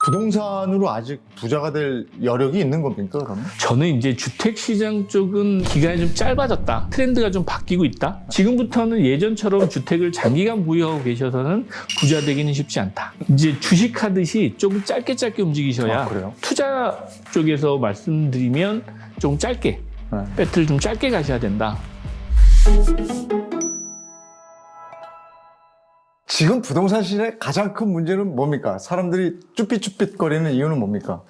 부동산으로 아직 부자가 될 여력이 있는 겁니까, 그러면? 저는 이제 주택시장 쪽은 기간이 좀 짧아졌다. 트렌드가 좀 바뀌고 있다. 지금부터는 예전처럼 주택을 장기간 보유하고 계셔서는 부자 되기는 쉽지 않다. 이제 주식하듯이 조금 짧게 움직이셔야 그래요? 투자 쪽에서 말씀드리면 좀 짧게, 배트를 좀 짧게 가셔야 된다. 지금 부동산 시장의 가장 큰 문제는 뭡니까? 사람들이 쭈삣쭈삣거리는 이유는 뭡니까?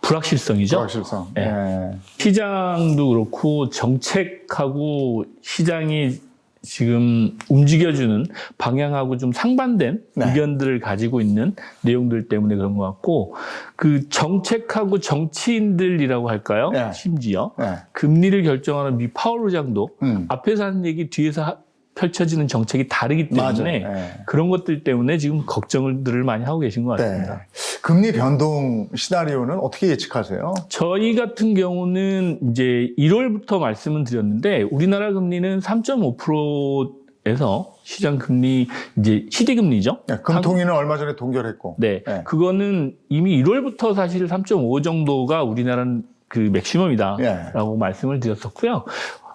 불확실성이죠. 불확실성. 네. 예. 시장도 그렇고 정책하고 시장이 지금 움직여주는 방향하고 좀 상반된 네. 의견들을 가지고 있는 내용들 때문에 그런 것 같고, 그 정책하고 정치인들이라고 할까요? 네. 심지어 네. 금리를 결정하는 미 파월 의장도 앞에서 하는 얘기 뒤에서 펼쳐지는 정책이 다르기 때문에 네. 그런 것들 때문에 지금 걱정들을 많이 하고 계신 것 같습니다. 네. 금리 변동 시나리오는 어떻게 예측하세요? 저희 같은 경우는 이제 1월부터 말씀을 드렸는데, 우리나라 금리는 3.5%에서 시장 금리, 이제 시대 금리죠. 네, 금통위는 얼마 전에 동결했고. 네, 네. 그거는 이미 1월부터 사실 3.5 정도가 우리나라는 그 맥시멈이다라고 말씀을 드렸었고요.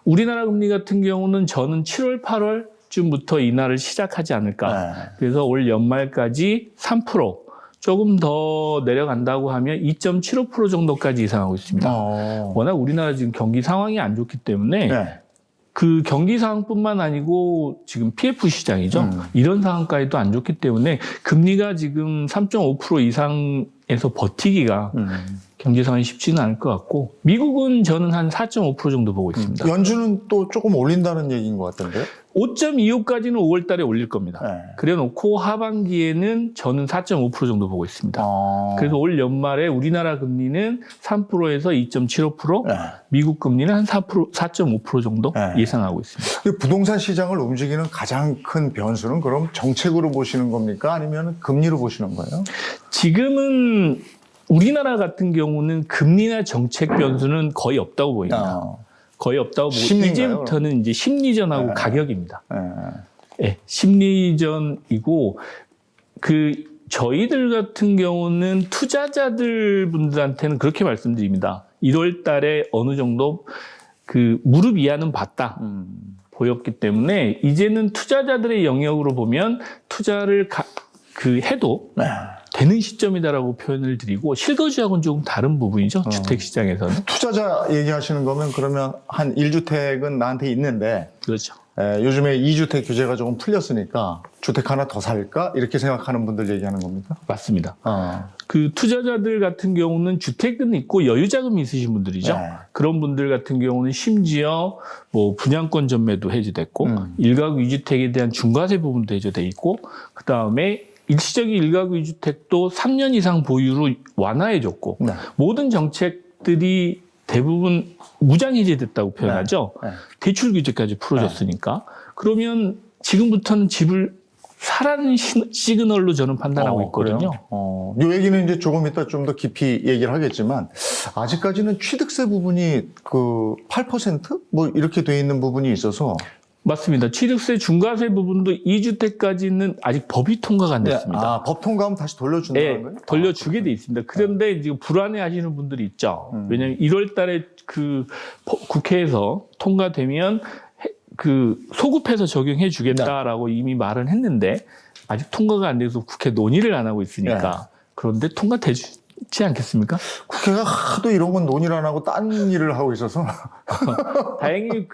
우리나라 금리 같은 경우는 저는 7월, 8월쯤부터 인하를 시작하지 않을까. 네. 그래서 올 연말까지 3%, 조금 더 내려간다고 하면 2.75% 정도까지 예상하고 있습니다. 워낙 우리나라 지금 경기 상황이 안 좋기 때문에 네. 그 경기 상황뿐만 아니고 지금 PF 시장이죠. 이런 상황까지도 안 좋기 때문에 금리가 지금 3.5% 이상에서 버티기가 경제 상황이 쉽지는 않을 것 같고, 미국은 저는 한 4.5% 정도 보고 있습니다. 연준은 또 조금 올린다는 얘기인 것 같던데요? 5.25까지는 5월 달에 올릴 겁니다. 네. 그래 놓고 하반기에는 저는 4.5% 정도 보고 있습니다. 그래서 올 연말에 우리나라 금리는 3%에서 2.75%, 네. 미국 금리는 한 4.5% 정도 네. 예상하고 있습니다. 부동산 시장을 움직이는 가장 큰 변수는 그럼 정책으로 보시는 겁니까? 아니면 금리로 보시는 거예요? 지금은 우리나라 같은 경우는 금리나 정책 변수는 거의 없다고 보입니다. 거의 없다고 보고, 심리인가요, 이제부터는 이제 심리전하고 네. 가격입니다. 네. 네, 심리전이고, 저희들 같은 경우는 투자자들 분들한테는 그렇게 말씀드립니다. 1월 달에 어느 정도 무릎 이하는 봤다. 보였기 때문에 이제는 투자자들의 영역으로 보면 투자를 해도 네. 되는 시점이다라고 표현을 드리고, 실거주하고는 조금 다른 부분이죠. 주택시장에서는. 투자자 얘기하시는 거면 그러면 한 1주택은 나한테 있는데 그렇죠. 요즘에 2주택 규제가 조금 풀렸으니까 주택 하나 더 살까? 이렇게 생각하는 분들 얘기하는 겁니까? 맞습니다. 그 투자자들 같은 경우는 주택은 있고 여유자금이 있으신 분들이죠. 네. 그런 분들 같은 경우는 심지어 뭐 분양권 전매도 해제됐고, 일가구 2주택에 대한 중과세 부분도 해제돼 있고, 그 다음에 일시적인 일가구 2주택도 3년 이상 보유로 완화해줬고, 네. 모든 정책들이 대부분 무장해제됐다고 표현하죠. 네. 대출 규제까지 풀어줬으니까. 그러면 지금부터는 집을 사라는 시그널로 저는 판단하고 있거든요. 이 얘기는 이제 조금 이따 좀 더 깊이 얘기를 하겠지만, 아직까지는 취득세 부분이 8% 뭐 이렇게 돼 있는 부분이 있어서. 맞습니다. 취득세 중과세 부분도 2주택까지는 아직 법이 통과가 안 됐습니다. 법 통과하면 다시 돌려준다는 네, 거예요? 돌려주게 돼 있습니다. 그런데 지금 불안해 하시는 분들이 있죠. 왜냐하면 1월 달에 국회에서 통과되면 소급해서 적용해 주겠다라고 이미 말은 했는데, 아직 통과가 안 돼서 국회 논의를 안 하고 있으니까. 그런데 통과되지 않겠습니까? 국회가 하도 이런 건 논의를 안 하고 딴 일을 하고 있어서. 다행히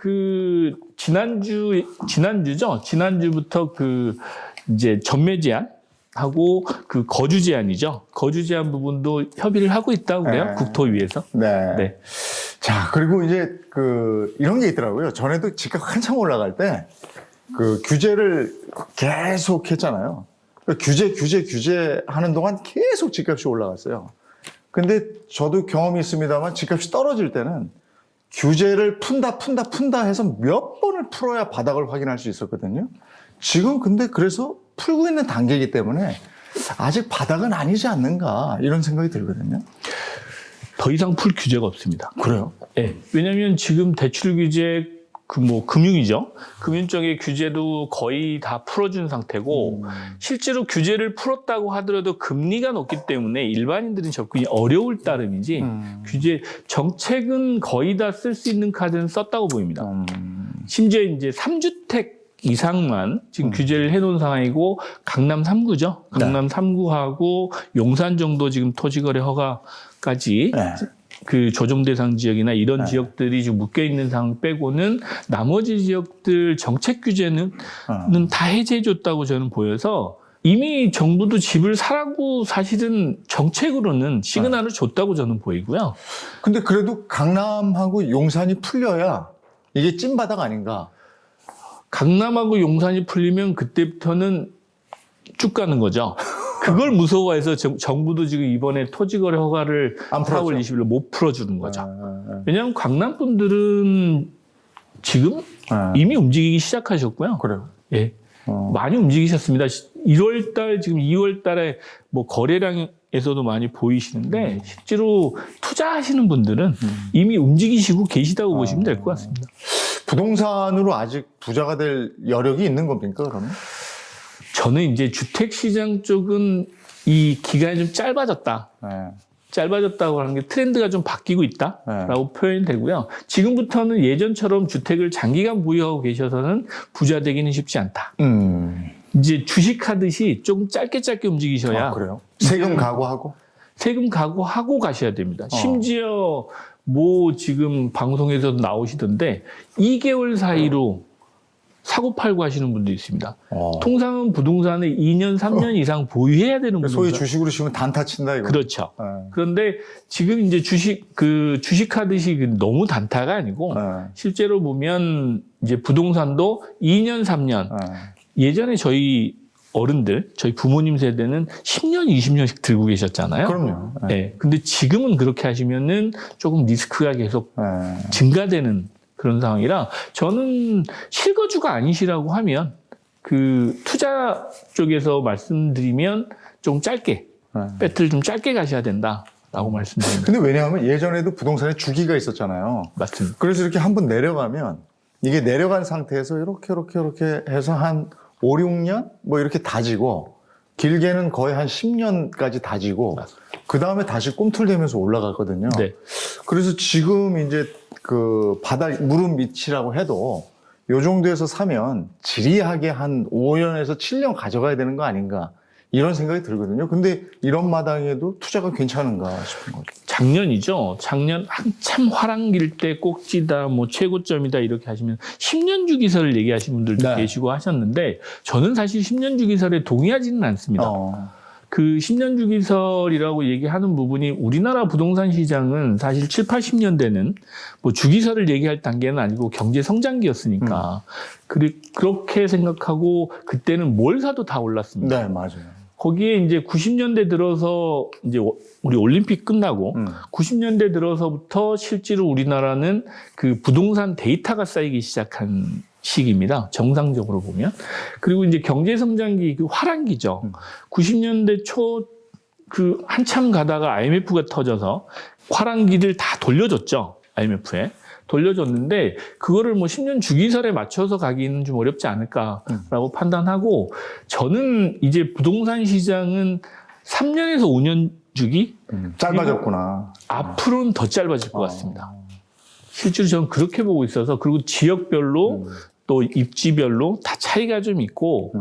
지난주죠. 지난주부터 이제 전매 제한하고 거주 제한이죠. 거주 제한 부분도 협의를 하고 있다고 그래요. 네. 국토위에서. 네. 네. 자, 그리고 이제 이런 게 있더라고요. 전에도 집값 한참 올라갈 때 규제를 계속 했잖아요. 규제 하는 동안 계속 집값이 올라갔어요. 근데 저도 경험이 있습니다만, 집값이 떨어질 때는 규제를 푼다 해서 몇 번을 풀어야 바닥을 확인할 수 있었거든요. 지금 근데 그래서 풀고 있는 단계이기 때문에 아직 바닥은 아니지 않는가, 이런 생각이 들거든요. 더 이상 풀 규제가 없습니다. 그래요? 네. 왜냐하면 지금 대출 규제 금융이죠. 금융 쪽의 규제도 거의 다 풀어준 상태고, 실제로 규제를 풀었다고 하더라도 금리가 높기 때문에 일반인들은 접근이 어려울 따름이지, 정책은 거의 다 쓸 수 있는 카드는 썼다고 보입니다. 심지어 이제 3주택 이상만 지금 규제를 해놓은 상황이고, 강남 3구죠. 강남 3구하고 용산 정도 지금 토지거래 허가까지 그 조정 대상 지역이나 이런 지역들이 지금 묶여 있는 상황 빼고는 나머지 지역들 정책 규제는 다 해제해줬다고 저는 보여서 이미 정부도 집을 사라고 사실은 정책으로는 시그널을 줬다고 저는 보이고요. 근데 그래도 강남하고 용산이 풀려야 이게 찐바닥 아닌가? 강남하고 용산이 풀리면 그때부터는 쭉 가는 거죠. 그걸 무서워해서 정부도 지금 이번에 토지거래 허가를 4월 20일로 못 풀어주는 거죠. 왜냐하면 강남 분들은 지금 이미 움직이기 시작하셨고요. 그래요? 예. 많이 움직이셨습니다. 1월달, 지금 2월달에 뭐 거래량에서도 많이 보이시는데 실제로 투자하시는 분들은 이미 움직이시고 계시다고 보시면 될 것 같습니다. 부동산으로 아직 부자가 될 여력이 있는 겁니까, 그러면? 저는 이제 주택시장 쪽은 이 기간이 좀 짧아졌다. 짧아졌다고 하는 게 트렌드가 좀 바뀌고 있다라고 표현이 되고요. 지금부터는 예전처럼 주택을 장기간 보유하고 계셔서는 부자 되기는 쉽지 않다. 이제 주식하듯이 조금 짧게 움직이셔야. 그래요? 세금 각오하고? 세금 각오하고 가셔야 됩니다. 심지어 뭐 지금 방송에서도 나오시던데 2개월 사이로 사고 팔고 하시는 분도 있습니다. 통상은 부동산을 2년, 3년 이상 보유해야 되는 분들. 소위 주식으로 치면 단타 친다, 이거. 그렇죠. 그런데 지금 이제 주식하듯이 너무 단타가 아니고 실제로 보면 이제 부동산도 2년, 3년. 예전에 저희 어른들, 저희 부모님 세대는 10년, 20년씩 들고 계셨잖아요. 그럼요. 네. 근데 지금은 그렇게 하시면은 조금 리스크가 계속 증가되는 그런 상황이라 저는 실거주가 아니시라고 하면 그 투자 쪽에서 말씀드리면 좀 짧게 배틀 좀 짧게 가셔야 된다라고 말씀드립니다. 근데 왜냐하면 예전에도 부동산에 주기가 있었잖아요. 맞습니다. 그래서 이렇게 한번 내려가면 이게 내려간 상태에서 이렇게 해서 한 5, 6년 뭐 이렇게 다지고 길게는 거의 한 10년까지 다지고 그 다음에 다시 꿈틀대면서 올라가거든요. 네. 그래서 지금 이제 그 바닥 무릎 밑이라고 해도 요 정도에서 사면 지리하게 한 5년에서 7년 가져가야 되는 거 아닌가 이런 생각이 들거든요. 근데 이런 마당에도 투자가 괜찮은가 싶은 거죠. 작년이죠. 작년 한참 화랑길 때 꼭지다, 뭐 최고점이다 이렇게 하시면 10년 주기설을 얘기하시는 분들도 계시고 하셨는데 저는 사실 10년 주기설에 동의하지는 않습니다. 그 10년 주기설이라고 얘기하는 부분이 우리나라 부동산 시장은 사실 7, 80년대는 뭐 주기설을 얘기할 단계는 아니고 경제 성장기였으니까 그렇게 생각하고 그때는 뭘 사도 다 올랐습니다. 네, 맞아요. 거기에 이제 90년대 들어서 이제 우리 올림픽 끝나고 90년대 들어서부터 실제로 우리나라는 그 부동산 데이터가 쌓이기 시작한 시기입니다. 정상적으로 보면. 그리고 이제 경제성장기 그 화랑기죠. 90년대 초 그 한참 가다가 IMF가 터져서 화랑기를 다 돌려줬죠. IMF에. 돌려줬는데 그거를 뭐 10년 주기설에 맞춰서 가기는 좀 어렵지 않을까라고 판단하고 저는 이제 부동산 시장은 3년에서 5년 주기? 짧아졌구나. 앞으로는 더 짧아질 것 같습니다. 실제로 저는 그렇게 보고 있어서 그리고 지역별로 또 입지별로 다 차이가 좀 있고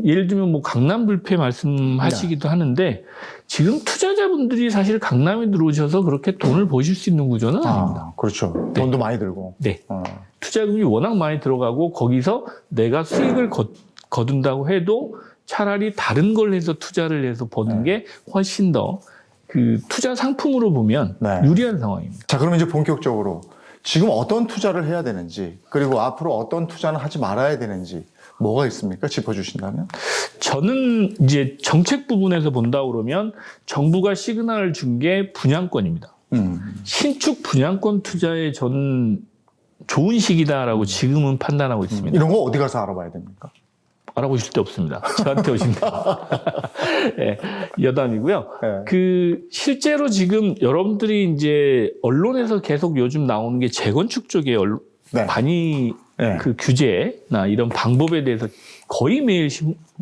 예를 들면 뭐 강남 불패 말씀하시기도 하는데 지금 투자자분들이 사실 강남에 들어오셔서 그렇게 돈을 버실 수 있는 구조는 아닙니다. 그렇죠. 돈도 많이 들고. 네. 투자금이 워낙 많이 들어가고 거기서 내가 수익을 거둔다고 해도 차라리 다른 걸 해서 투자를 해서 버는 게 훨씬 더 그 투자 상품으로 보면 유리한 상황입니다. 자, 그럼 이제 본격적으로 지금 어떤 투자를 해야 되는지 그리고 앞으로 어떤 투자는 하지 말아야 되는지 뭐가 있습니까? 짚어주신다면? 저는 이제 정책 부분에서 본다 그러면 정부가 시그널을 준 게 분양권입니다. 신축 분양권 투자에 저는 좋은 시기다라고 지금은 판단하고 있습니다. 이런 거 어디 가서 알아봐야 됩니까? 알아보실 데 없습니다. 저한테 오시면 네, 여담이고요. 그 실제로 지금 여러분들이 이제 언론에서 계속 요즘 나오는 게 재건축 쪽에 많이 네. 그 규제나 이런 방법에 대해서 거의 매일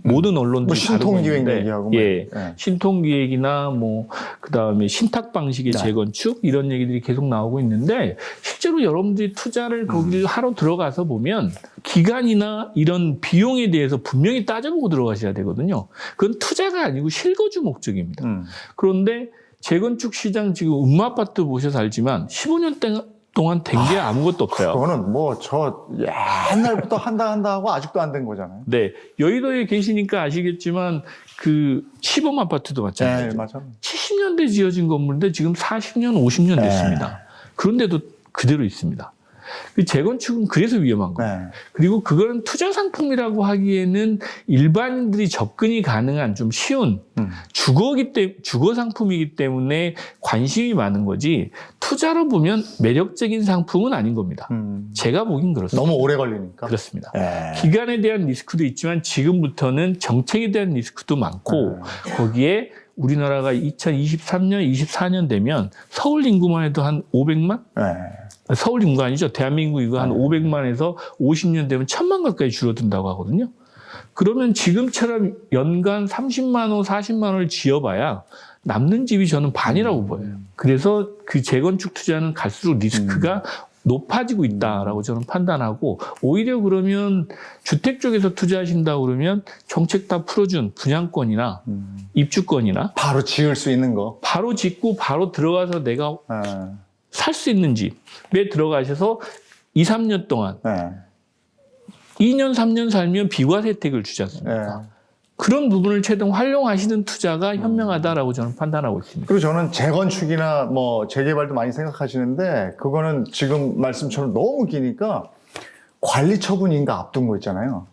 모든 언론들이 뭐 신통기획 다루고 얘기하고 있는데, 예, 네. 신통기획이나 뭐 그다음에 신탁 방식의 네. 재건축 이런 얘기들이 계속 나오고 있는데 실제로 여러분들이 투자를 거기를 하러 들어가서 보면 기간이나 이런 비용에 대해서 분명히 따져보고 들어가셔야 되거든요. 그건 투자가 아니고 실거주 목적입니다. 그런데 재건축 시장 지금 음마아파트 보셔서 알지만 15년 동안 된 게 아무것도 없어요. 그거는 뭐 저 옛날부터 한다 하고 아직도 안 된 거잖아요. 네, 여의도에 계시니까 아시겠지만 그 시범 아파트도 네, 마찬가지죠. 맞아. 70년대 지어진 건물인데 지금 40년, 50년 됐습니다. 그런데도 그대로 있습니다. 그 재건축은 그래서 위험한 거예요. 네. 그리고 그거는 투자 상품이라고 하기에는 일반인들이 접근이 가능한 좀 쉬운 주거 상품이기 때문에 관심이 많은 거지 투자로 보면 매력적인 상품은 아닌 겁니다. 제가 보긴 그렇습니다. 너무 오래 걸리니까. 그렇습니다. 네. 기간에 대한 리스크도 있지만 지금부터는 정책에 대한 리스크도 많고 거기에 우리나라가 2023년, 24년 되면 서울 인구만 해도 한 500만? 네. 서울 인구 아니죠. 대한민국 인구가 한 500만에서 50년 되면 1000만 가까이 줄어든다고 하거든요. 그러면 지금처럼 연간 30만 원, 40만 원을 지어봐야 남는 집이 저는 반이라고 보여요. 그래서 그 재건축 투자는 갈수록 리스크가 높아지고 있다라고 저는 판단하고 오히려 그러면 주택 쪽에서 투자하신다고 그러면 정책 다 풀어준 분양권이나 입주권이나 바로 지을 수 있는 거. 바로 짓고 바로 들어가서 내가 네. 살 수 있는 집에 들어가셔서 2, 3년 동안 네. 2년, 3년 살면 비과세 혜택을 주지 않습니까? 네. 그런 부분을 최대한 활용하시는 투자가 현명하다라고 저는 판단하고 있습니다. 그리고 저는 재건축이나 뭐 재개발도 많이 생각하시는데 그거는 지금 말씀처럼 너무 기니까 관리 처분인가 앞둔 거 있잖아요.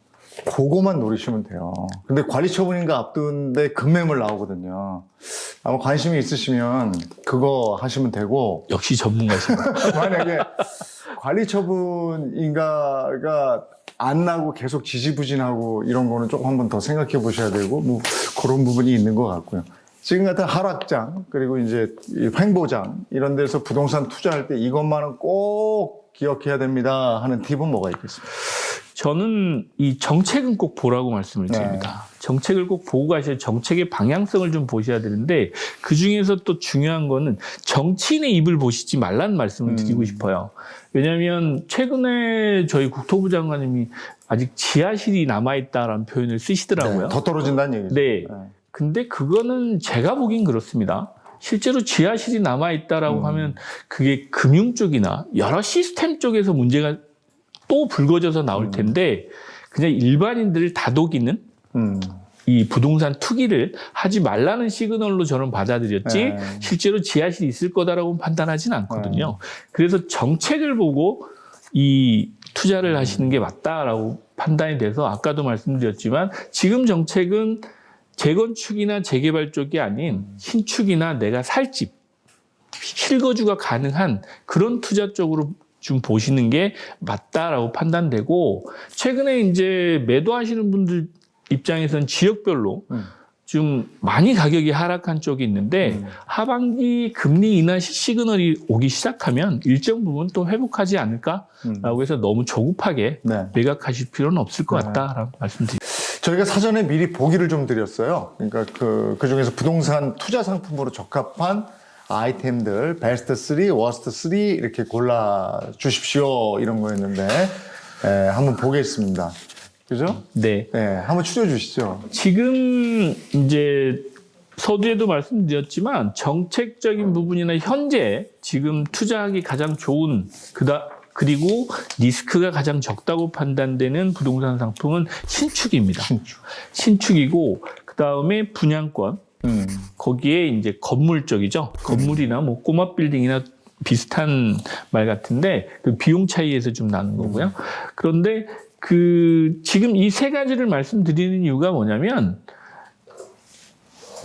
그거만 노리시면 돼요. 근데 관리 처분인가 앞둔데 급매물 나오거든요. 아마 관심이 있으시면 그거 하시면 되고 역시 전문가십니다. 만약에 관리 처분인가가 안 나고 계속 지지부진하고 이런 거는 조금 한번 더 생각해 보셔야 되고 뭐 그런 부분이 있는 것 같고요. 지금 같은 하락장 그리고 이제 이 횡보장 이런 데서 부동산 투자할 때 이것만은 꼭 기억해야 됩니다 하는 팁은 뭐가 있겠습니까? 저는 이 정책은 꼭 보라고 말씀을 드립니다. 정책을 꼭 보고 가셔야 정책의 방향성을 좀 보셔야 되는데 그중에서 또 중요한 거는 정치인의 입을 보시지 말라는 말씀을 드리고 싶어요. 왜냐하면 최근에 저희 국토부 장관님이 아직 지하실이 남아있다라는 표현을 쓰시더라고요. 네, 더 떨어진다는 얘기죠. 네. 근데 그거는 제가 보긴 그렇습니다. 실제로 지하실이 남아있다라고 하면 그게 금융 쪽이나 여러 시스템 쪽에서 문제가 또 불거져서 나올 텐데 그냥 일반인들을 다독이는 이 부동산 투기를 하지 말라는 시그널로 저는 받아들였지 실제로 지하실이 있을 거다라고 판단하지는 않거든요. 그래서 정책을 보고 이 투자를 하시는 게 맞다라고 판단이 돼서 아까도 말씀드렸지만 지금 정책은 재건축이나 재개발 쪽이 아닌 신축이나 내가 살 집, 실거주가 가능한 그런 투자 쪽으로 좀 보시는 게 맞다라고 판단되고 최근에 이제 매도하시는 분들 입장에서는 지역별로 좀 많이 가격이 하락한 쪽이 있는데 하반기 금리 인하 시그널이 오기 시작하면 일정 부분 또 회복하지 않을까라고 해서 너무 조급하게 매각하실 필요는 없을 것 같다라고 말씀드립니다. 저희가 사전에 미리 보기를 좀 드렸어요. 그러니까 그 중에서 부동산 투자 상품으로 적합한 아이템들 베스트 3, 워스트 3 이렇게 골라 주십시오 이런 거였는데 한번 보겠습니다. 그죠? 네. 한번 추려 주시죠. 지금 이제 서두에도 말씀드렸지만 정책적인 부분이나 현재 지금 투자하기 가장 좋은 그리고 리스크가 가장 적다고 판단되는 부동산 상품은 신축입니다. 신축이고 그 다음에 분양권. 거기에 이제 건물 쪽이죠. 건물이나 뭐 꼬마 빌딩이나 비슷한 말 같은데 그 비용 차이에서 좀 나는 거고요. 그런데 그 지금 이 세 가지를 말씀드리는 이유가 뭐냐면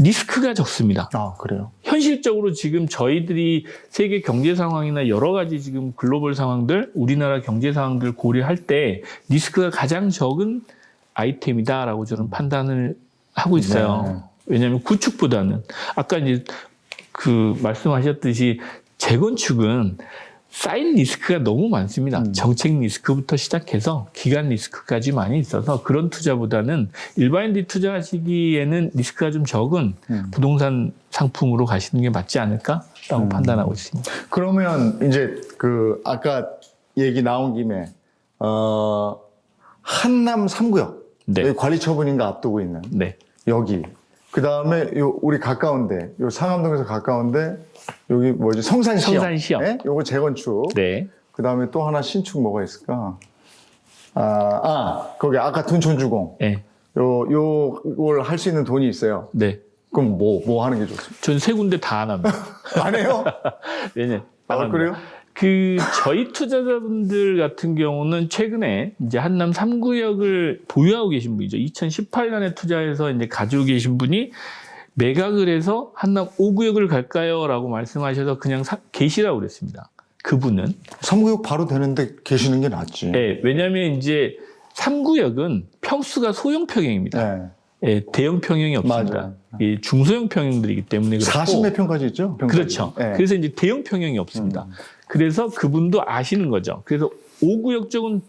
리스크가 적습니다. 아, 그래요? 현실적으로 지금 저희들이 세계 경제 상황이나 여러 가지 지금 글로벌 상황들, 우리나라 경제 상황들 고려할 때 리스크가 가장 적은 아이템이다라고 저는 판단을 하고 있어요. 왜냐하면 구축보다는 아까 이제 그 말씀하셨듯이 재건축은 쌓인 리스크가 너무 많습니다. 정책 리스크부터 시작해서 기간 리스크까지 많이 있어서 그런 투자보다는 일반인들이 투자하시기에는 리스크가 좀 적은 부동산 상품으로 가시는 게 맞지 않을까라고 판단하고 있습니다. 그러면 이제 그 아까 얘기 나온 김에 한남 3구역 네. 여기 관리처분인가 앞두고 있는 네. 여기 그 다음에 요 우리 가까운데 요 상암동에서 가까운데 여기 뭐지 성산시역 성산시역. 네? 요거 재건축 네. 그 다음에 또 하나 신축 뭐가 있을까 거기 아까 둔촌주공 네. 요걸 할 수 있는 돈이 있어요. 네. 그럼 뭐 하는 게 좋습니까? 전 세 군데 다 안 합니다. 안 해요? 왜냐? 그래요? 저희 투자자분들 같은 경우는 최근에 이제 한남 3구역을 보유하고 계신 분이죠. 2018년에 투자해서 이제 가지고 계신 분이 매각을 해서 한남 5구역을 갈까요? 라고 말씀하셔서 그냥 계시라고 그랬습니다. 그분은. 3구역 바로 되는데 계시는 게 낫지. 네, 왜냐하면 이제 3구역은 평수가 소형 평형입니다. 네. 예, 대형 평형이 없습니다. 맞아요. 예, 중소형 평형들이기 때문에 그렇고 40몇 평까지 있죠? 평까지. 그렇죠. 네. 그래서 이제 대형 평형이 없습니다. 그래서 그분도 아시는 거죠. 그래서 5구역 쪽은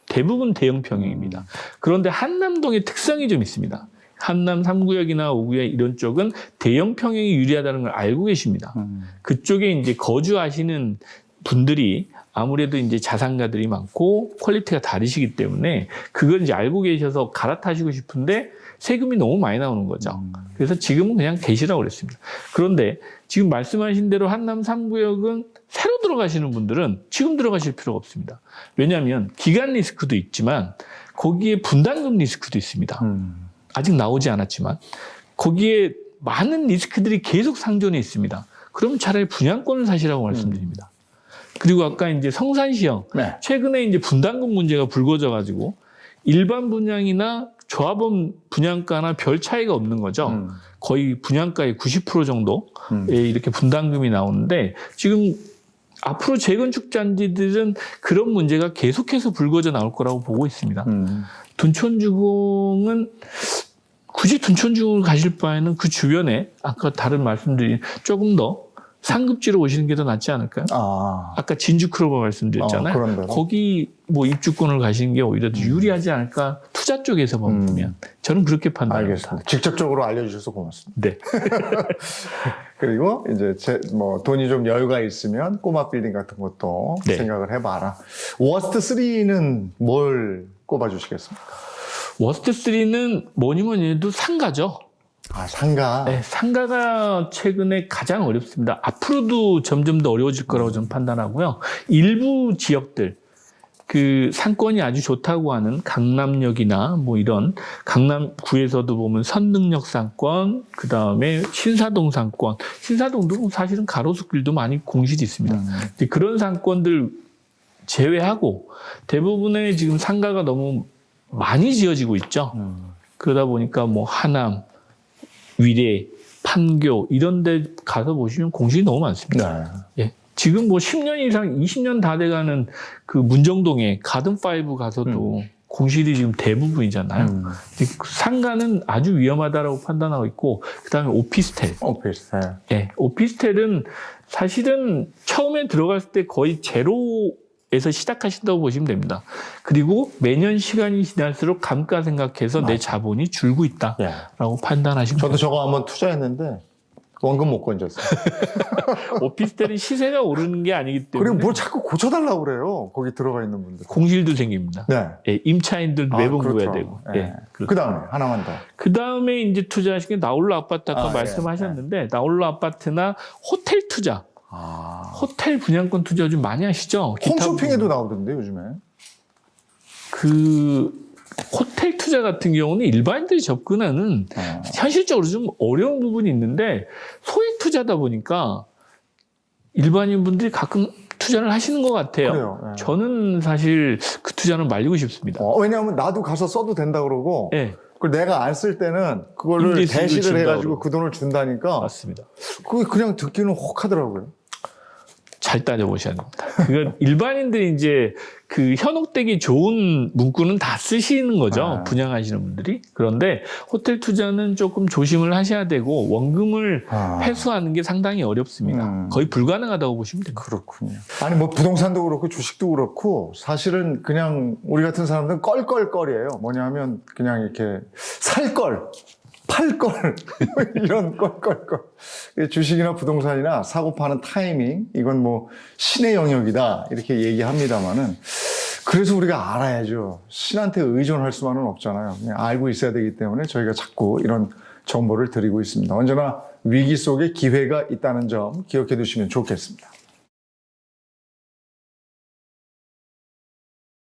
대부분 대형 평형입니다. 그런데 한남동의 특성이 좀 있습니다. 한남 3구역이나 5구역 이런 쪽은 대형 평형이 유리하다는 걸 알고 계십니다. 그쪽에 이제 거주하시는 분들이 아무래도 이제 자산가들이 많고 퀄리티가 다르시기 때문에 그걸 이제 알고 계셔서 갈아타시고 싶은데 세금이 너무 많이 나오는 거죠. 그래서 지금은 그냥 계시라고 그랬습니다. 그런데 지금 말씀하신 대로 한남 3구역은 새로 들어가시는 분들은 지금 들어가실 필요가 없습니다. 왜냐하면 기간 리스크도 있지만 거기에 분담금 리스크도 있습니다. 아직 나오지 않았지만 거기에 많은 리스크들이 계속 상존해 있습니다. 그러면 차라리 분양권을 사시라고 말씀드립니다. 그리고 아까 이제 성산시형 네. 최근에 이제 분담금 문제가 불거져 가지고 일반 분양이나 조합원 분양가나 별 차이가 없는 거죠. 거의 분양가의 90% 정도에 이렇게 분담금이 나오는데 지금 앞으로 재건축 단지들은 그런 문제가 계속해서 불거져 나올 거라고 보고 있습니다. 둔촌주공은 굳이 둔촌주공을 가실 바에는 그 주변에 아까 다른 말씀드린 조금 더 상급지로 오시는 게 더 낫지 않을까요? 아까 진주크로버 말씀드렸잖아요. 그런 데로. 거기 뭐 입주권을 가시는 게 오히려 더 유리하지 않을까? 투자 쪽에서 보면 저는 그렇게 판단합니다. 알겠습니다. 직접적으로 알려주셔서 고맙습니다. 네. 그리고 이제 뭐 돈이 좀 여유가 있으면 꼬마 빌딩 같은 것도 네. 생각을 해봐라. 워스트 3는 뭘 꼽아주시겠습니까? 워스트 3는 뭐니 해도 상가죠. 상가. 네, 상가가 최근에 가장 어렵습니다. 앞으로도 점점 더 어려워질 거라고 저는 판단하고요. 일부 지역들, 그 상권이 아주 좋다고 하는 강남역이나 뭐 이런 강남구에서도 보면 선능력 상권, 그 다음에 신사동 상권, 신사동도 사실은 가로수길도 많이 공실이 있습니다. 그런 상권들 제외하고 대부분의 지금 상가가 너무 많이 지어지고 있죠. 그러다 보니까 뭐 하남, 위례, 판교 이런 데 가서 보시면 공실이 너무 많습니다. 네. 예. 지금 뭐 10년 이상, 20년 다 돼가는 그 문정동에 가든5 가서도 공실이 지금 대부분이잖아요. 상가는 아주 위험하다라고 판단하고 있고, 그 다음에 오피스텔. 오피스텔. 예. 오피스텔은 사실은 처음에 들어갔을 때 거의 제로에서 시작하신다고 보시면 됩니다. 그리고 매년 시간이 지날수록 감가 생각해서 내 자본이 줄고 있다라고 판단하시면 저도 됩니다. 저거 한번 투자했는데 원금 못 건졌어요. 오피스텔은 시세가 오르는 게 아니기 때문에 그리고 뭘 자꾸 고쳐달라고 그래요. 거기 들어가 있는 분들. 공실도 생깁니다. 네. 예, 임차인들도 매번 그렇죠. 구해야 되고. 예, 그 다음에 하나만 더. 그 다음에 이제 투자하신 게 나홀로 아파트 아까 예, 말씀하셨는데 나홀로 아파트나 호텔 투자. 호텔 분양권 투자 요즘 많이 하시죠? 기타 홈쇼핑에도 나오던데 요즘에. 그 호텔 투자 같은 경우는 일반인들이 접근하는 현실적으로 좀 어려운 부분이 있는데 소액 투자다 보니까 일반인 분들이 가끔 투자를 하시는 것 같아요. 그래요. 예. 저는 사실 그 투자는 말리고 싶습니다. 왜냐하면 나도 가서 써도 된다 그러고 예, 그걸 내가 안 쓸 때는 그거를 임대수익을 대시를 준다고 해가지고 그러고. 그 돈을 준다니까 맞습니다. 그게 그냥 듣기는 혹하더라고요. 잘 따져보셔야 됩니다. 그건 일반인들이 이제 그 현혹되기 좋은 문구는 다 쓰시는 거죠. 분양하시는 분들이. 그런데 호텔 투자는 조금 조심을 하셔야 되고 원금을 회수하는 게 상당히 어렵습니다. 거의 불가능하다고 보시면 됩니다. 그렇군요. 아니 뭐 부동산도 그렇고 주식도 그렇고 사실은 그냥 우리 같은 사람들은 껄껄껄이에요. 뭐냐면 그냥 이렇게 살 걸, 팔 걸 이런 껄껄껄. 주식이나 부동산이나 사고 파는 타이밍 이건 뭐 신의 영역이다 이렇게 얘기합니다만은 그래서 우리가 알아야죠. 신한테 의존할 수만은 없잖아요. 그냥 알고 있어야 되기 때문에 저희가 자꾸 이런 정보를 드리고 있습니다. 언제나 위기 속에 기회가 있다는 점 기억해 두시면 좋겠습니다.